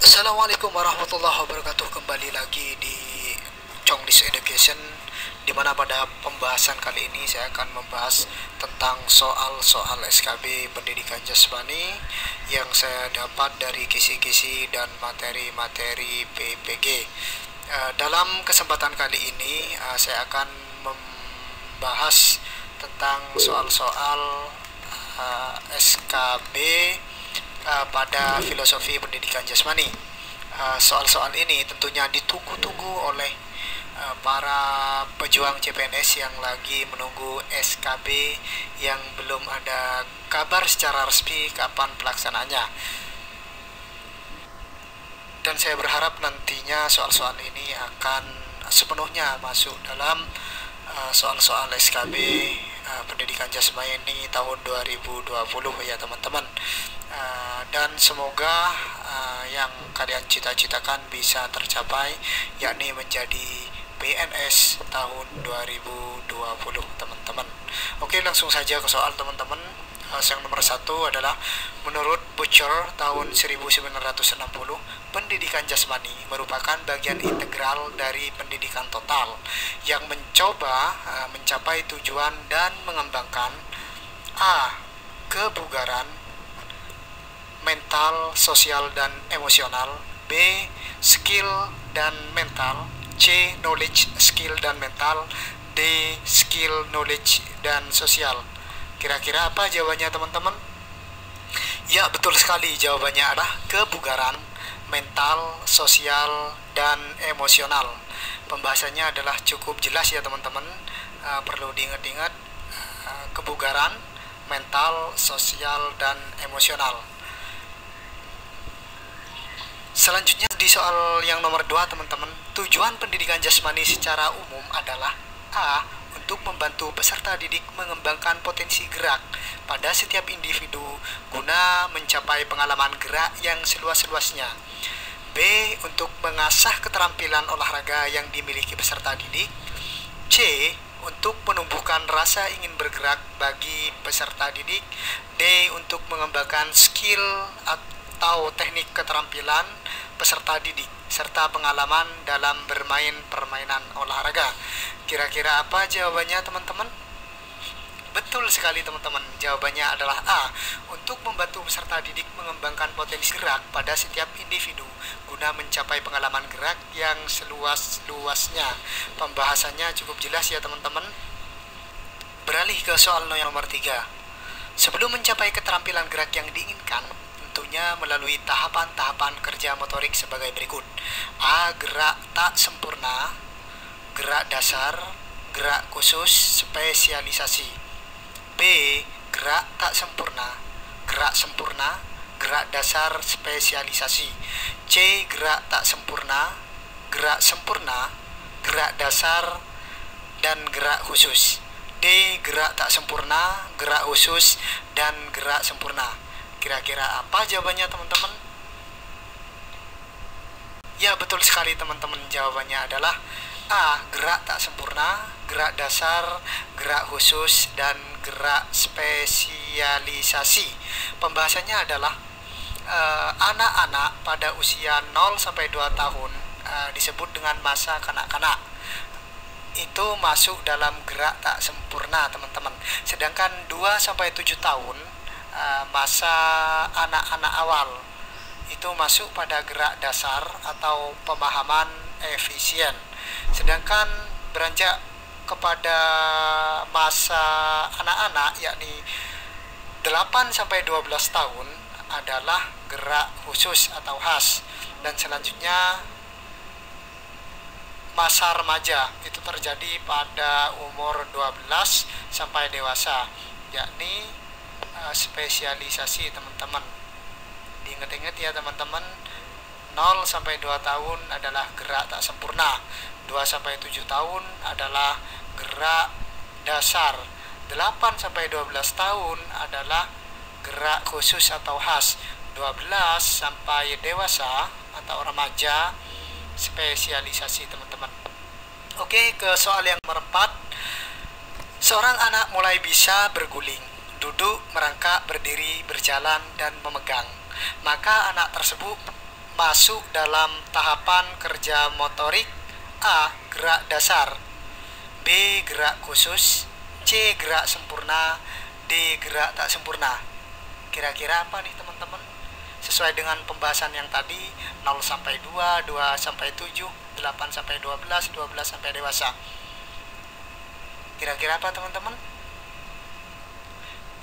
Assalamualaikum warahmatullahi wabarakatuh. Kembali lagi di Chonglis Education, di mana pada pembahasan kali ini saya akan membahas tentang soal-soal SKB Pendidikan Jasmani yang saya dapat dari kisi-kisi dan materi-materi PPG. Dalam kesempatan kali ini saya akan membahas tentang soal-soal SKB pada filosofi pendidikan jasmani. Soal-soal ini tentunya ditunggu-tunggu oleh para pejuang CPNS yang lagi menunggu SKB yang belum ada kabar secara resmi kapan pelaksanaannya. Dan saya berharap nantinya soal-soal ini akan sepenuhnya masuk dalam soal-soal SKB pendidikan jasmani tahun 2020 ya teman-teman. Dan semoga yang kalian cita-citakan bisa tercapai, yakni menjadi PNS tahun 2020 teman-teman. Oke, langsung saja ke soal teman-teman. Yang nomor satu adalah menurut Butcher tahun 1960, pendidikan jasmani merupakan bagian integral dari pendidikan total yang mencoba mencapai tujuan dan mengembangkan kebugaran mental, sosial, dan emosional, B. skill dan mental, C. knowledge, skill, dan mental, D. skill, knowledge, dan sosial. Kira-kira apa jawabannya teman-teman? Ya, betul sekali, jawabannya adalah kebugaran mental, sosial, dan emosional. Pembahasannya adalah cukup jelas ya teman-teman. Perlu diingat-ingat, kebugaran mental, sosial, dan emosional. Selanjutnya di soal yang nomor 2 teman-teman, tujuan pendidikan jasmani secara umum adalah A. Untuk membantu peserta didik mengembangkan potensi gerak pada setiap individu guna mencapai pengalaman gerak yang seluas-luasnya. B. Untuk mengasah keterampilan olahraga yang dimiliki peserta didik. C. Untuk menumbuhkan rasa ingin bergerak bagi peserta didik. D. Untuk mengembangkan skill atau teknik keterampilan peserta didik serta pengalaman dalam bermain permainan olahraga. Kira-kira apa jawabannya teman-teman? Betul sekali teman-teman, jawabannya adalah A. Untuk membantu peserta didik mengembangkan potensi gerak pada setiap individu guna mencapai pengalaman gerak yang seluas-luasnya. Pembahasannya cukup jelas ya teman-teman. Beralih ke soal yang nomor 3. Sebelum mencapai keterampilan gerak yang diinginkan, tentunya melalui tahapan-tahapan kerja motorik sebagai berikut. A. Gerak tak sempurna, gerak dasar, gerak khusus, spesialisasi. B. Gerak tak sempurna, gerak sempurna, gerak dasar, spesialisasi. C. Gerak tak sempurna, gerak sempurna, gerak dasar, dan gerak khusus. D. Gerak tak sempurna, gerak khusus, dan gerak sempurna. Kira-kira apa jawabannya teman-teman? Ya, betul sekali teman-teman, jawabannya adalah A. Gerak tak sempurna, gerak dasar, gerak khusus, dan gerak spesialisasi. Pembahasannya adalah anak-anak pada usia 0 sampai 2 tahun disebut dengan masa kanak-kanak. Itu masuk dalam gerak tak sempurna teman-teman. Sedangkan 2 sampai 7 tahun masa anak-anak awal itu masuk pada gerak dasar atau pemahaman efisien. Sedangkan beranjak kepada masa anak-anak yakni 8 sampai 12 tahun adalah gerak khusus atau khas, dan selanjutnya masa remaja itu terjadi pada umur 12 sampai dewasa, yakni spesialisasi teman-teman. Diingat-ingat ya teman-teman, 0 sampai 2 tahun adalah gerak tak sempurna, 2 sampai 7 tahun adalah gerak dasar, 8 sampai 12 tahun adalah gerak khusus atau khas, 12 sampai dewasa atau remaja spesialisasi teman-teman. Oke, ke soal yang nomor 4. Seorang anak mulai bisa berguling, duduk, merangkak, berdiri, berjalan, dan memegang. Maka anak tersebut masuk dalam tahapan kerja motorik? A. Gerak dasar, B. Gerak khusus, C. Gerak sempurna, D. Gerak tak sempurna. Kira-kira apa nih teman-teman? Sesuai dengan pembahasan yang tadi, 0 sampai 2, 2 sampai 7, 8 sampai 12, 12 sampai dewasa. Kira-kira apa teman-teman?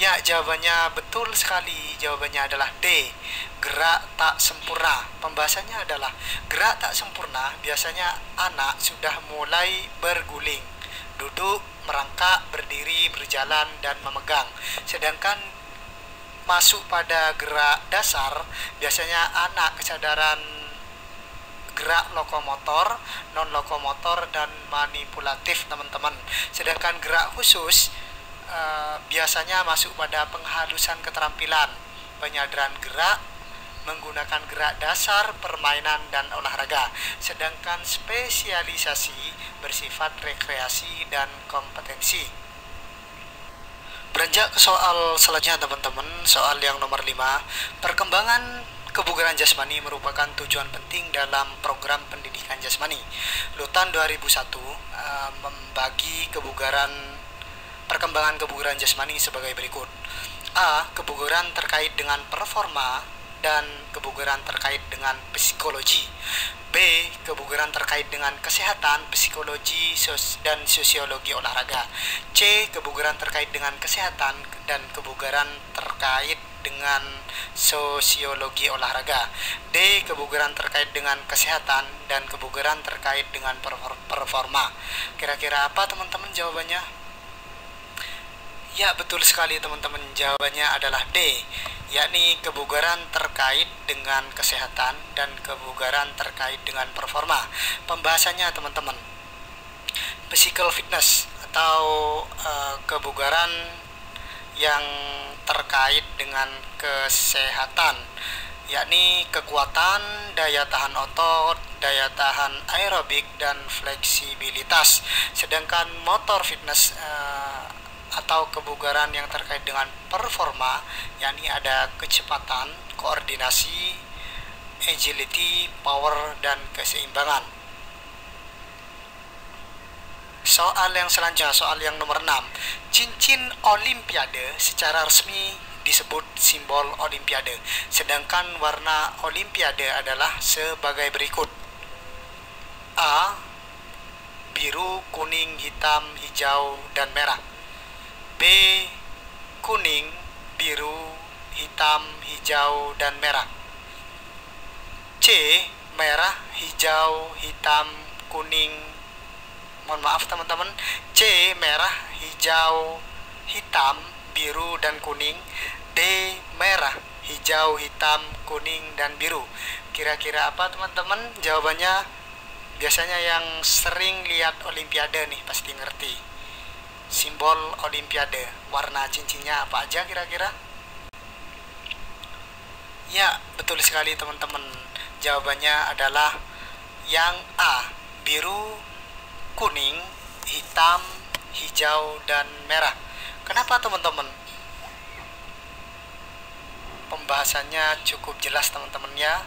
Ya, jawabannya betul sekali. Jawabannya adalah D. Gerak tak sempurna. Pembahasannya adalah gerak tak sempurna biasanya anak sudah mulai berguling, duduk, merangkak, berdiri, berjalan, dan memegang. Sedangkan masuk pada gerak dasar biasanya anak kesadaran gerak lokomotor, non lokomotor, dan manipulatif teman-teman. Sedangkan gerak khusus biasanya masuk pada penghalusan keterampilan, penyadaran gerak, menggunakan gerak dasar, permainan, dan olahraga. Sedangkan spesialisasi bersifat rekreasi dan kompetensi. Beranjak ke soal selanjutnya teman-teman, soal yang nomor 5. Perkembangan kebugaran jasmani merupakan tujuan penting dalam program pendidikan jasmani. Lutan 2001 membagi perkembangan kebugaran jasmani sebagai berikut. A. Kebugaran terkait dengan performa dan kebugaran terkait dengan psikologi. B. Kebugaran terkait dengan kesehatan, psikologi, dan sosiologi olahraga. C. Kebugaran terkait dengan kesehatan dan kebugaran terkait dengan sosiologi olahraga. D. Kebugaran terkait dengan kesehatan dan kebugaran terkait dengan performa. Kira-kira apa teman-teman jawabannya? Ya, betul sekali teman-teman. Jawabannya adalah D, yakni kebugaran terkait dengan kesehatan dan kebugaran terkait dengan performa. Pembahasannya teman-teman, physical fitness atau kebugaran yang terkait dengan kesehatan, yakni kekuatan, daya tahan otot, daya tahan aerobik, dan fleksibilitas. Sedangkan motor fitness atau kebugaran yang terkait dengan performa, yakni ada kecepatan, koordinasi, agility, power, dan keseimbangan. Soal yang selanjutnya, soal yang nomor 6. Cincin Olimpiade secara resmi disebut simbol Olimpiade, sedangkan warna Olimpiade adalah sebagai berikut. A. Biru, kuning, hitam, hijau, dan merah. B. Kuning, biru, hitam, hijau, dan merah. C. Merah, hijau, hitam, kuning. Mohon maaf teman-teman. C. Merah, hijau, hitam, biru, dan kuning. D. Merah, hijau, hitam, kuning, dan biru. Kira-kira apa teman-teman jawabannya? Biasanya yang sering lihat Olimpiade nih pasti ngerti. Simbol Olimpiade, warna cincinnya apa aja kira-kira? Ya, betul sekali teman-teman. Jawabannya adalah yang A, biru, kuning, hitam, hijau, dan merah. Kenapa teman-teman? Pembahasannya cukup jelas teman-teman ya,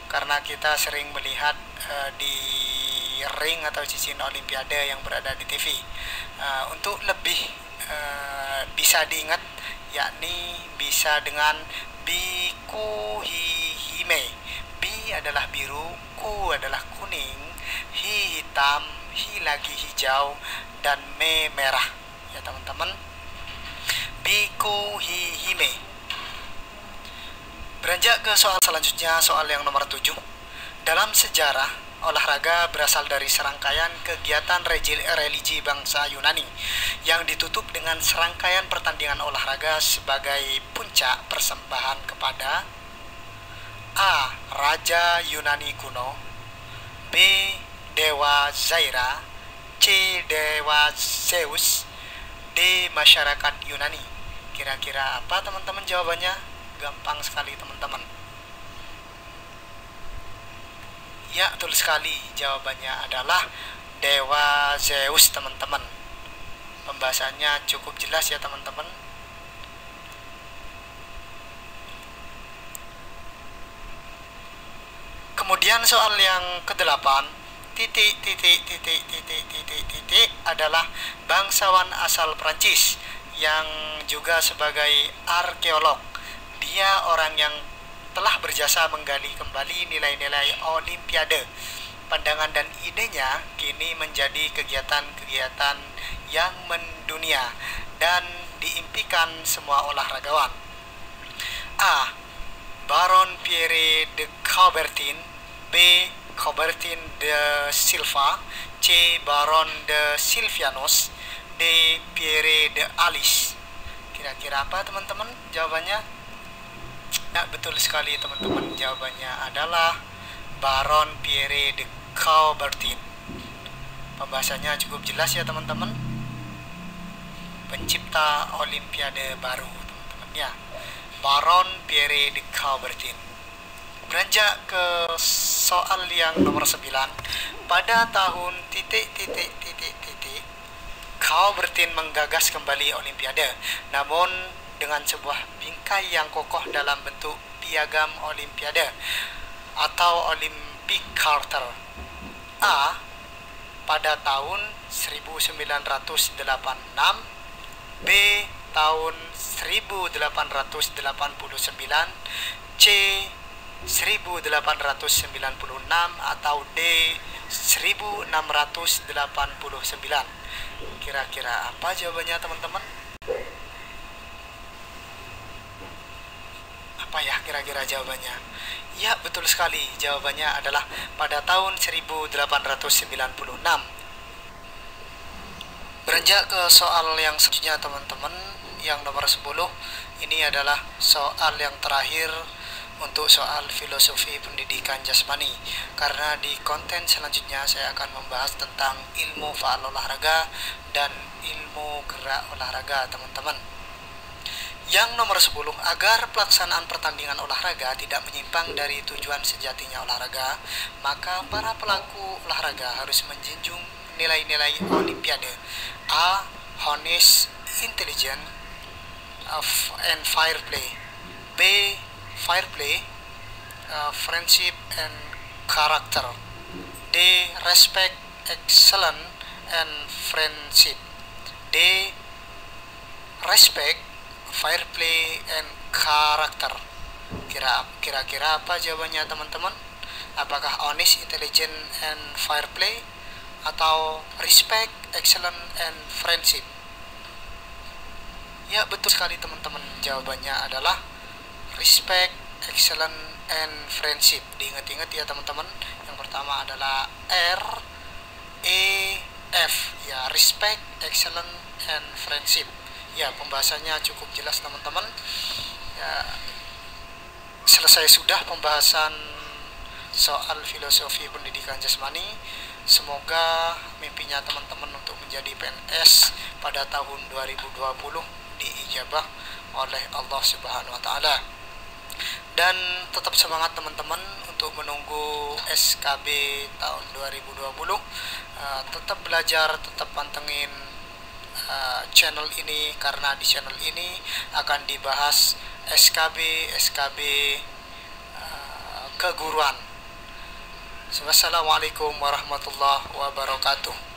karena kita sering melihat di ring atau cincin Olimpiade yang berada di TV. Untuk lebih bisa diingat, yakni bisa dengan biku hime. Bi adalah biru, ku adalah kuning, hi hitam, hi lagi hijau, dan me merah ya teman-teman. Biku hime. Beranjak ke soal selanjutnya, soal yang nomor 7. Dalam sejarah, olahraga berasal dari serangkaian kegiatan religi bangsa Yunani yang ditutup dengan serangkaian pertandingan olahraga sebagai puncak persembahan kepada A. Raja Yunani kuno, B. Dewa Zaira, C. Dewa Zeus, D. Masyarakat Yunani. Kira-kira apa teman-teman jawabannya? Gampang sekali teman-teman. Ya, betul sekali. Jawabannya adalah Dewa Zeus, teman-teman. Pembahasannya cukup jelas ya, teman-teman. Kemudian soal yang ke-8, titik titik titik titik titik titik adalah bangsawan asal Prancis yang juga sebagai arkeolog. Dia orang yang telah berjasa menggali kembali nilai-nilai Olimpiade. Pandangan dan idenya kini menjadi kegiatan-kegiatan yang mendunia dan diimpikan semua olahragawan. A. Baron Pierre de Coubertin. B. Coubertin de Silva. C. Baron de Silvianus. D. Pierre de Alice. Kira-kira apa teman-teman jawabannya? Ya, betul sekali teman-teman, jawabannya adalah Baron Pierre de Coubertin. Pembahasannya cukup jelas ya teman-teman. Pencipta Olimpiade baru teman-teman ya, Baron Pierre de Coubertin. Beranjak ke soal yang nomor 9. Pada tahun titik titik titik titik Coubertin menggagas kembali Olimpiade, namun dengan sebuah bingkai yang kokoh dalam bentuk piagam Olimpiade atau Olympic Charter. A. Pada tahun 1986. B. Tahun 1889. C. 1896 atau D. 1689. Kira-kira apa jawabannya teman-teman? Apa ya kira-kira jawabannya? Ya, betul sekali. Jawabannya adalah pada tahun 1896. Beranjak ke soal yang selanjutnya teman-teman, yang nomor 10. Ini adalah soal yang terakhir untuk soal filosofi pendidikan jasmani. Karena di konten selanjutnya saya akan membahas tentang ilmu faal olahraga dan ilmu gerak olahraga teman-teman. Yang nomor 10, agar pelaksanaan pertandingan olahraga tidak menyimpang dari tujuan sejatinya olahraga, maka para pelaku olahraga harus menjunjung nilai-nilai Olimpiade. A. Honest, intelligent, and fair play. B. Fair play, friendship and character. D. Respect, excellence, and friendship. D. Respect, fair play, and character. Kira-kira apa jawabannya teman-teman? Apakah honest, intelligent, and fair play, atau respect, excellence, and friendship? Ya, betul sekali teman-teman, jawabannya adalah respect, excellence, and friendship. Diingat-ingat ya teman-teman. Yang pertama adalah R E F ya, respect, excellence, and friendship. Ya, pembahasannya cukup jelas teman-teman. Ya, selesai sudah pembahasan soal filosofi pendidikan jasmani. Semoga mimpinya teman-teman untuk menjadi PNS pada tahun 2020 diijabah oleh Allah Subhanahu wa taala. Dan tetap semangat teman-teman untuk menunggu SKB tahun 2020. Tetap belajar, tetap pantengin channel ini, karena di channel ini akan dibahas SKB keguruan. Wassalamualaikum warahmatullahi wabarakatuh.